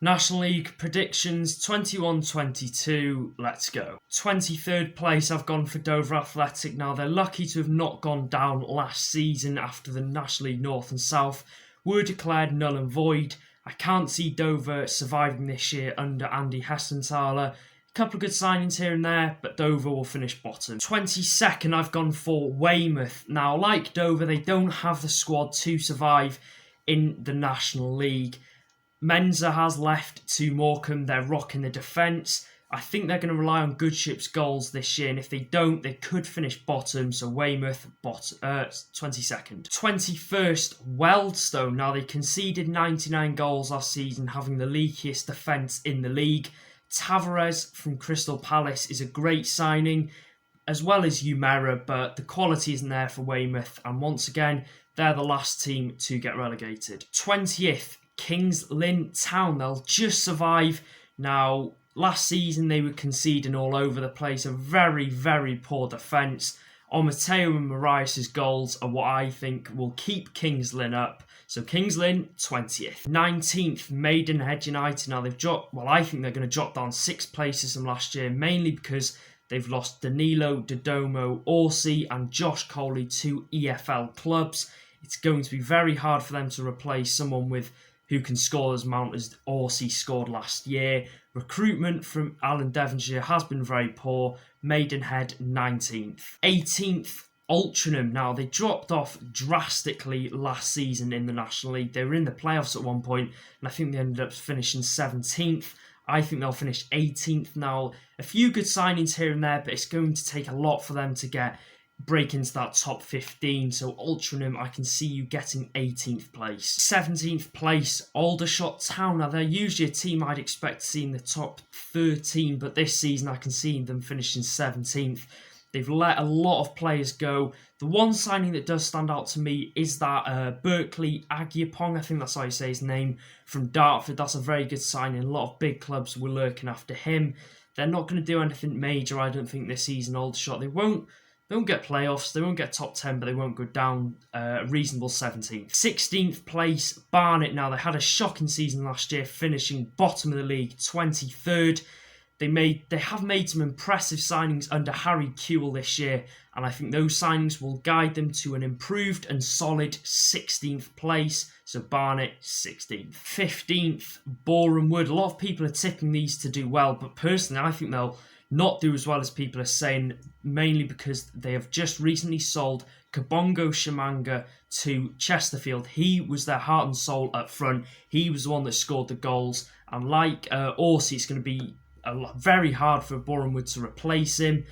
National League predictions 21-22, let's go. 23rd place, I've gone for Dover Athletic. Now, they're lucky to have not gone down last season after the National League North and South were declared null and void. I can't see Dover surviving this year under Andy Hessenthaler. A couple of good signings here and there, but Dover will finish bottom. 22nd, I've gone for Weymouth. Now, like Dover, they don't have the squad to survive in the National League. Menza has left to Morecambe. They're rocking the defence. I think they're going to rely on Goodship's goals this year, and if they don't, they could finish bottom. So Weymouth, 22nd. 21st, Wealdstone. Now, they conceded 99 goals last season, having the leakiest defence in the league. Tavares from Crystal Palace is a great signing, as well as Umera, but the quality isn't there for Weymouth, and once again, they're the last team to get relegated. 20th, Kings Lynn Town. They'll just survive. Now, last season they were conceding all over the place. A very, very poor defence. Mateo and Marias' goals are what I think will keep Kings Lynn up. So Kings Lynn, 20th. 19th, Maidenhead United. Now they've dropped, well, I think they're going to drop down 6 places from last year, mainly because they've lost Danilo, Dodomo, Orsi and Josh Coley to EFL clubs. It's going to be very hard for them to replace someone who can score as amount as Orsi scored last year. Recruitment from Alan Devonshire has been very poor. Maidenhead, 19th. 18th, Altrincham. Now, they dropped off drastically last season in the National League. They were in the playoffs at one point, and I think they ended up finishing 17th. I think they'll finish 18th now. A few good signings here and there, but it's going to take a lot for them to break into that top 15. So Altrincham, I can see you getting 18th place. 17th place, Aldershot Town. Now, they're usually a team I'd expect to see in the top 13, but this season I can see them finishing 17th. They've let a lot of players go. The one signing that does stand out to me is that Berkeley Agyapong, I think that's how you say his name, from Dartford. That's a very good signing. A lot of big clubs were lurking after him. They're not going to do anything major, I don't think, this season, Aldershot. They won't get playoffs, they won't get top 10, but they won't go down a reasonable 17th. 16th place, Barnet. Now, they had a shocking season last year, finishing bottom of the league, 23rd. They have made some impressive signings under Harry Kewell this year, and I think those signings will guide them to an improved and solid 16th place. So Barnet, 16th. 15th, Boreham Wood. A lot of people are tipping these to do well, but personally, I think they'll not do as well as people are saying, mainly because they have just recently sold Kabongo Shimanga to Chesterfield. He was their heart and soul up front. He was the one that scored the goals, and like Orsi, it's going to be very hard for Boreham Wood to replace him.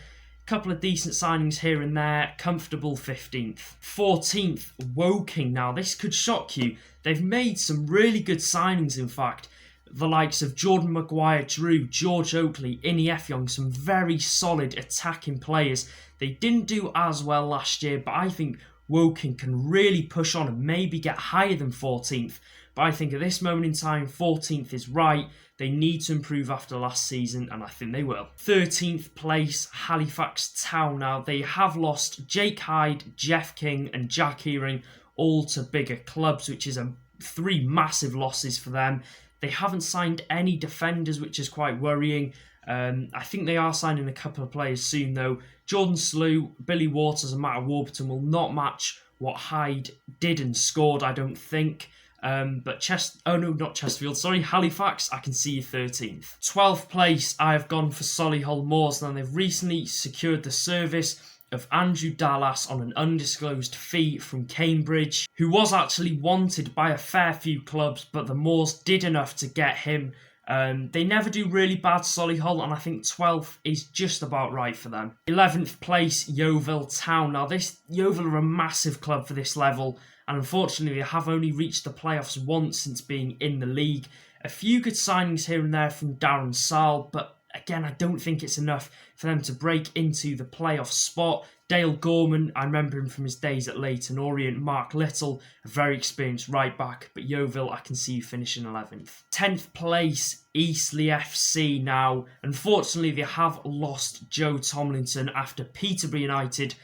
Couple of decent signings here and there. Comfortable 15th. 14th, Woking. Now, this could shock you. They've made some really good signings, in fact. The likes of Jordan Maguire-Drew, George Oakley, Inni Effiong, some very solid attacking players. They didn't do as well last year, but I think Woking can really push on and maybe get higher than 14th. But I think at this moment in time, 14th is right. They need to improve after last season, and I think they will. 13th place, Halifax Town. Now, they have lost Jake Hyde, Jeff King, and Jack Earing, all to bigger clubs, which is 3 massive losses for them. They haven't signed any defenders, which is quite worrying. I think they are signing a couple of players soon, though. Jordan Slew, Billy Waters, and Matt Warburton will not match what Hyde did and scored, I don't think. But Halifax, I can see you 13th. 12th place, I have gone for Solihull Moors. Now, they've recently secured the service of Andrew Dallas on an undisclosed fee from Cambridge, who was actually wanted by a fair few clubs, but the Moors did enough to get him. They never do really bad, Solihull, and I think 12th is just about right for them. 11th place, Yeovil Town. Now, Yeovil are a massive club for this level, and unfortunately they have only reached the playoffs once since being in the league. A few good signings here and there from Darren Saal, but again, I don't think it's enough for them to break into the playoff spot. Dale Gorman, I remember him from his days at Leyton Orient. Mark Little, a very experienced right back, but Yeovil, I can see you finishing 11th. 10th place, Eastleigh FC. Now, unfortunately, they have lost Joe Tomlinson after Peterborough United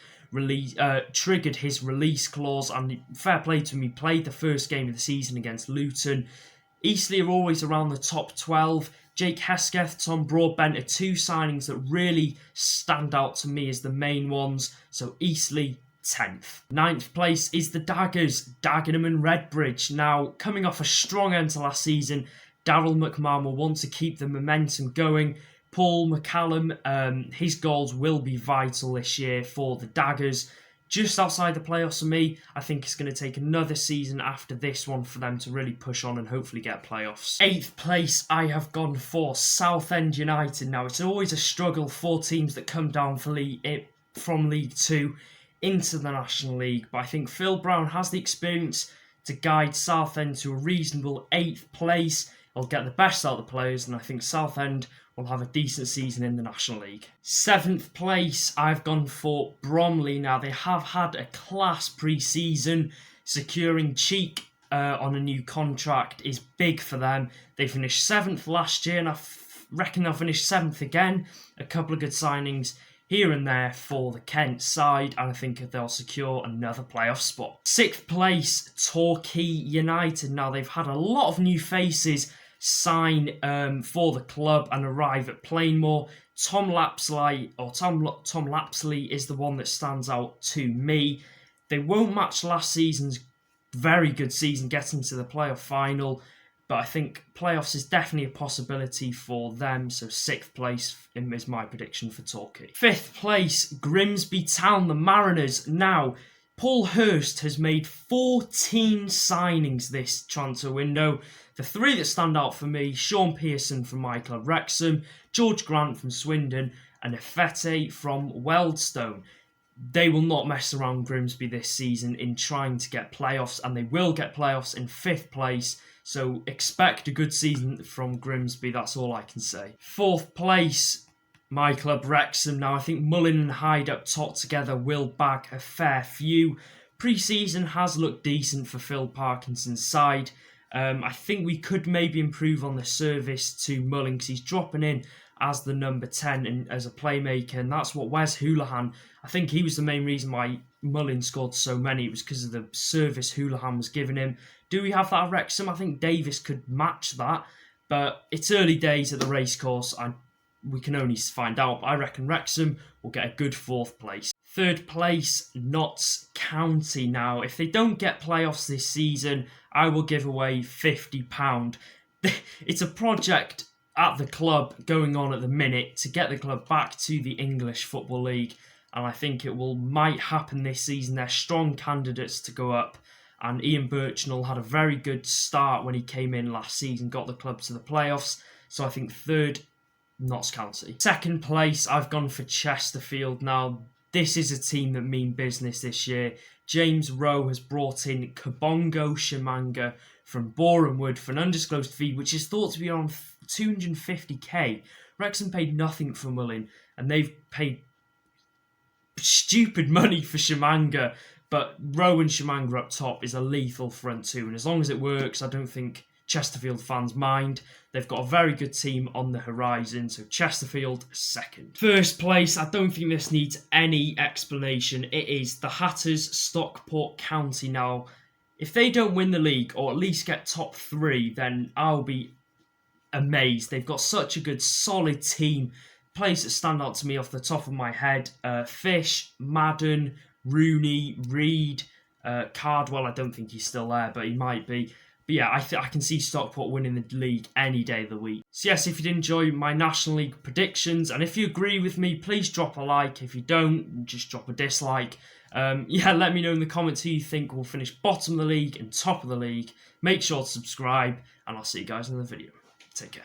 triggered his release clause, and fair play to him, he played the first game of the season against Luton. Eastleigh are always around the top 12. Jake Hesketh, Tom Broadbent are two signings that really stand out to me as the main ones. So Eastleigh 10th. 9th place is the Daggers, Dagenham and Redbridge. Now, coming off a strong end to last season, Daryl McMahon will want to keep the momentum going. Paul McCallum, his goals will be vital this year for the Daggers. Just outside the playoffs for me, I think it's going to take another season after this one for them to really push on and hopefully get playoffs. 8th place, I have gone for Southend United. Now, it's always a struggle for teams that come down from League 2 into the National League, but I think Phil Brown has the experience to guide Southend to a reasonable 8th place. He'll get the best out of the players, and I think Southend will have a decent season in the National League. 7th place, I've gone for Bromley. Now, they have had a class pre-season. Securing Cheek on a new contract is big for them. They finished 7th last year, and I reckon they'll finish 7th again. A couple of good signings here and there for the Kent side, and I think they'll secure another playoff spot. 6th place, Torquay United. Now, they've had a lot of new faces sign for the club and arrive at Plainmoor. Tom Lapsley is the one that stands out to me. They won't match last season's very good season getting to the playoff final, but I think playoffs is definitely a possibility for them, so 6th place is my prediction for Torquay. 5th place, Grimsby Town, the Mariners. Now, Paul Hurst has made 14 signings this transfer window. The three that stand out for me, Sean Pearson from my club Wrexham, George Grant from Swindon, and Efete from Wealdstone. They will not mess around Grimsby this season in trying to get playoffs, and they will get playoffs in 5th place. So expect a good season from Grimsby, that's all I can say. 4th place, my club Wrexham. Now, I think Mullin and Hyde up top together will bag a fair few. Pre-season has looked decent for Phil Parkinson's side. I think we could maybe improve on the service to Mullin because he's dropping in as the number 10 and as a playmaker, and that's what Wes Houlihan, I think he was the main reason why Mullin scored so many. It was because of the service Houlihan was giving him. Do we have that at Wrexham? I think Davis could match that, but it's early days at the racecourse and we can only find out. But I reckon Wrexham will get a good 4th place. 3rd place, Notts County. Now, if they don't get playoffs this season, I will give away £50. It's a project at the club going on at the minute to get the club back to the English Football League, and I think it might happen this season. They're strong candidates to go up, and Ian Birchnell had a very good start when he came in last season, got the club to the playoffs, so I think 3rd, Notts County. 2nd place, I've gone for Chesterfield. Now, this is a team that mean business this year. James Rowe has brought in Kabongo Shimanga from Borehamwood for an undisclosed fee, which is thought to be around 250k. Wrexham paid nothing for Mullin, and they've paid stupid money for Shimanga. But Rowe and Shimanga up top is a lethal front two, and as long as it works, I don't think Chesterfield fans mind. They've got a very good team on the horizon, so Chesterfield 2nd. 1st place, I don't think this needs any explanation. It is the Hatters, Stockport County. Now, if they don't win the league, or at least get top 3, then I'll be amazed. They've got such a good, solid team. Players that stand out to me off the top of my head, Fish, Madden, Rooney, Reed, Cardwell. I don't think he's still there, but he might be. But yeah, I can see Stockport winning the league any day of the week. So yes, if you did enjoy my National League predictions, and if you agree with me, please drop a like. If you don't, just drop a dislike. Let me know in the comments who you think will finish bottom of the league and top of the league. Make sure to subscribe, and I'll see you guys in the video. Take care.